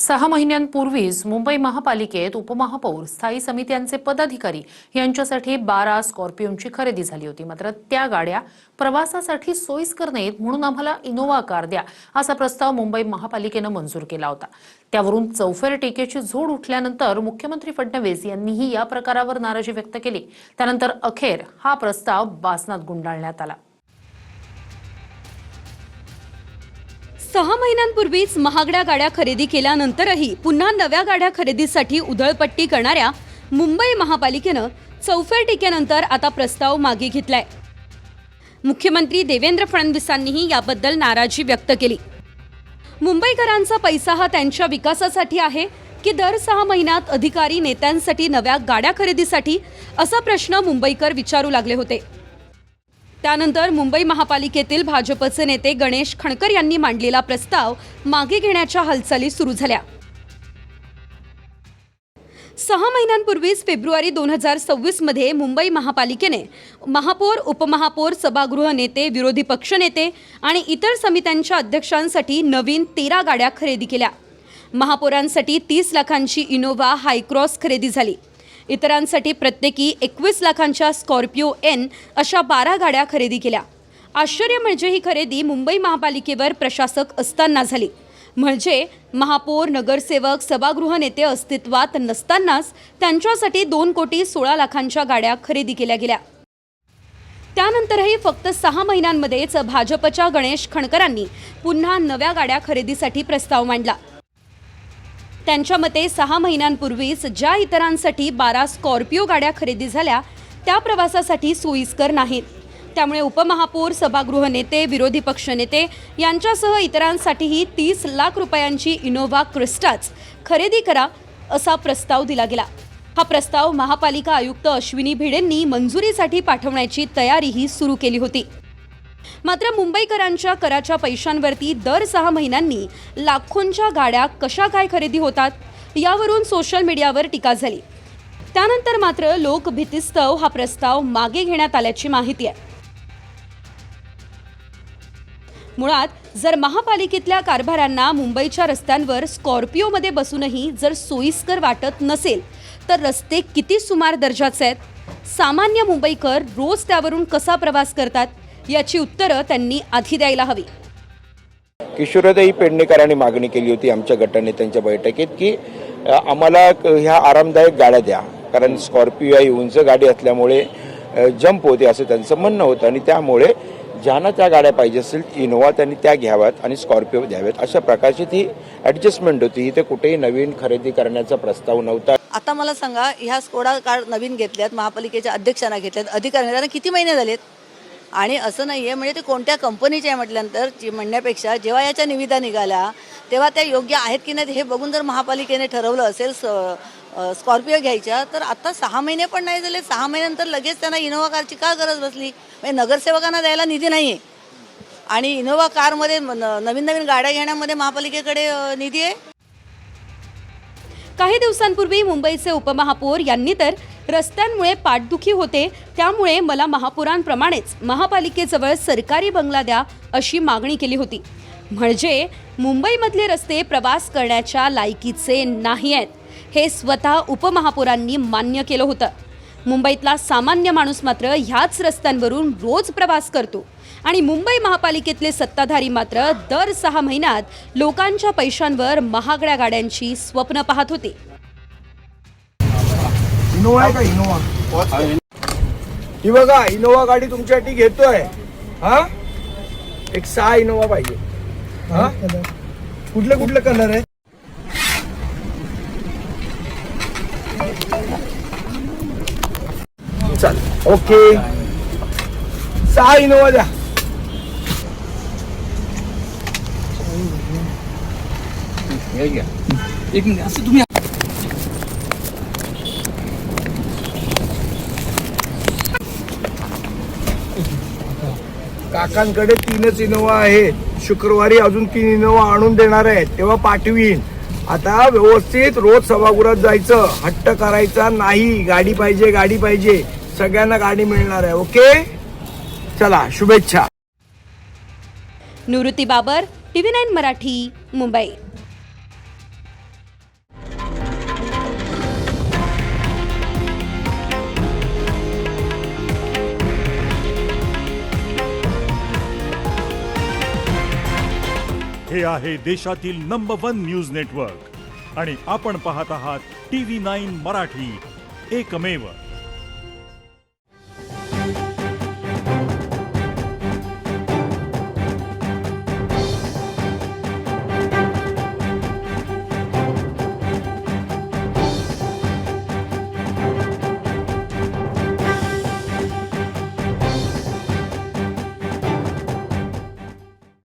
6 महिन्यांपूर्वीच मुंबई महापालिकेत उपमहापौर स्थायी समित्यांचे पदाधिकारी यांच्यासाठी 12 स्कॉर्पिओची खरेदी झाली होती। मात्र त्या गाड्या प्रवासासाठी सोयीस्कर नाहीत म्हणून आम्हाला इनोव्हा कार द्या असा प्रस्ताव मुंबई महापालिकेने मंजूर केला होता। त्यावरून चौफेर टीकेची झोड उठल्यानंतर मुख्यमंत्री फडणवीस यांनीही या प्रकारावर नाराजी व्यक्त केली। त्यानंतर अखेर हा प्रस्ताव बासनात गुंडाळण्यात आला। 6 महिन्यांपूर्वीच महागड्या गाड्या खरेदी केल्यानंतरही पुन्हा नव्या गाड्या खरेदीसाठी उधळपट्टी करणाऱ्या मुंबई महापालिकेनं चौफेर टीकेनंतर आता प्रस्ताव मागे घेतलाय। मुख्यमंत्री देवेंद्र फडणवीसांनीही याबद्दल नाराजी व्यक्त केली। मुंबईकरांचा पैसा हा त्यांच्या विकासासाठी आहे की दर 6 महिन्यात अधिकारी नेत्यांसाठी नव्या गाड्या खरेदीसाठी असा प्रश्न मुंबईकर विचारू लागले होते। त्यानंतर मुंबई महापालिकेतील भाजपचे नेते गणेश खणकर यांनी मांडलेला प्रस्ताव मागे घेण्याच्या हालचाली सुरू झाल्या। 6 महिन्यांपूर्वीच फेब्रुवारी 2026 मध्ये मुंबई महापालिकेने महापौर, उपमहापौर, सभागृह नेते, विरोधी पक्षनेते आणि इतर समित्यांच्या अध्यक्षांसाठी नवीन 13 गाड्या खरेदी केल्या। महापौरांसाठी 30 लाखांची इनोव्हा हायक्रॉस खरेदी झाली। इतरांसाठी प्रत्येकी 21 लाखांच्या स्कॉर्पिओ एन अशा 12 गाड्या खरेदी केल्या। आश्चर्य म्हणजे ही खरेदी मुंबई महापालिकेवर प्रशासक असताना झाली, म्हणजे महापौर, नगरसेवक, सभागृह नेते अस्तित्वात नसतानाच त्यांच्यासाठी 2 कोटी 16 लाखांच्या गाड्या खरेदी केल्या गेल्या। त्यानंतरही फक्त 6 महिन्यांमध्येच भाजपच्या गणेश खणकरांनी पुन्हा नव्या गाड्या खरेदीसाठी प्रस्ताव मांडला। त्यांच्या मते 6 महिन्यांपूर्वीच ज्या इतरांसाठी 12 स्कॉर्पिओ गाड्या खरेदी झाल्या त्या प्रवासासाठी सोयीस्कर नाहीत। त्यामुळे उपमहापौर, सभागृह नेते, विरोधी पक्षनेते यांच्यासह इतरांसाठीही 30 लाख रुपयांची इनोव्हा क्रिस्टाच खरेदी करा असा प्रस्ताव दिला गेला। हा प्रस्ताव महापालिका आयुक्त अश्विनी भिडेंनी मंजुरीसाठी पाठवण्याची तयारीही सुरू केली होती। मात्र मुंबईकरांच्या कराच्या पैशांवरती दर 6 महिन्यांनी लाखोंच्या गाड्या कशा काय खरेदी होतात यावरून सोशल मीडियावर टीका झाली। त्यानंतर मात्र लोक भीतीस्तव हा प्रस्ताव मागे घेण्यात आल्याची माहिती आहे। मुळात जर महापालिकेतल्या कारभाऱ्यांना मुंबईच्या रस्त्यांवर स्कॉर्पिओमध्ये बसूनही जर सोयीस्कर वाटत नसेल तर रस्ते किती सुमार दर्जाचे आहेत, सामान्य मुंबईकर रोज त्यावरून कसा प्रवास करतात याची उत्तरं त्यांनी आधी द्यायला हवी। किशोरदेवी पेडणेकरांनी मागणी केली होती आमच्या गटनेत्यांच्या बैठकीत की आम्हाला ह्या आरामदायक गाड्या द्या, कारण स्कॉर्पिओ ही उंच गाडी असल्यामुळे जंप होते असं त्यांचं म्हणणं होतं आणि त्यामुळे ज्यांना त्या गाड्या पाहिजे असेल इनोव्हा त्यांनी त्या घ्याव्यात आणि स्कॉर्पिओ द्यावेत अशा प्रकारची ती ॲडजस्टमेंट होती। इथे कुठेही नवीन खरेदी करण्याचा प्रस्ताव नव्हता। आता मला सांगा, ह्या स्कोडा कार नवीन घेतल्यात, महापालिकेच्या अध्यक्षांना घेतल्यात, अधिकाऱ्यांना किती महिने झालेत? आणि असं नाही आहे म्हणजे ते कोणत्या कंपनीचे आहे म्हटल्यानंतर म्हणण्यापेक्षा जेव्हा याच्या निविदा निघाल्या तेव्हा त्या योग्य आहेत की नाही हे बघून जर महापालिकेने ठरवलं असेल स्कॉर्पिओ घ्यायच्या, तर आता 6 महिने पण नाही झाले, 6 महिन्यानंतर लगेच त्यांना इनोव्हा कारची का गरज बसली? म्हणजे नगरसेवकांना द्यायला निधी नाही आहे आणि इनोव्हा कारमध्ये नवीन नवीन गाड्या घेण्यामध्ये महापालिकेकडे निधी आहे। काही दिवसांपूर्वी मुंबईचे उपमहापौर यांनी तर रस्त्यांमुळे पाठदुखी होते त्यामुळे मला महापौरांप्रमाणेच महापालिकेजवळ सरकारी बंगला द्या अशी मागणी केली होती। म्हणजे मुंबईमधले रस्ते प्रवास करण्याच्या लायकीचे नाही आहेत हे स्वतः उपमहापौरांनी मान्य केलं होतं। मुंबईतला सामान्य माणूस मात्र ह्याच रस्त्यांवरून रोज प्रवास करतो आणि मुंबई महापालिकेतले सत्ताधारी मात्र दर 6 महिन्यात लोकांच्या पैशांवर महागड्या गाड्यांची स्वप्न पाहत होते। इनोव्हा आहे का? इनोव्हा ही बघा, इनोव्हा गाडी तुमच्यासाठी घेतोय। हा, एक 6 इनोव्हा पाहिजे। हा, कुठले कुठले कलर आहे? चल, ओके, 6 इनोव्हा द्या। एक मिनिट, असं तुम्ही काकांकडे 3च इनोव्हा आहेत, शुक्रवारी अजून 3 इनोव्हा आणून देणार आहेत, तेव्हा पाठवीन। आता व्यवस्थित रोज सभागृहात जायचं, हट्ट करायचा नाही, गाडी पाहिजे गाडी पाहिजे, सगळ्यांना गाडी मिळणार आहे। ओके, चला, शुभेच्छा। निवृत्ती बाबर, TV9 मराठी, मुंबई। हे आहे देशातील नंबर 1 न्यूज नेटवर्क आणि आपण पाहत आहात TV9 मराठी, एकमेव.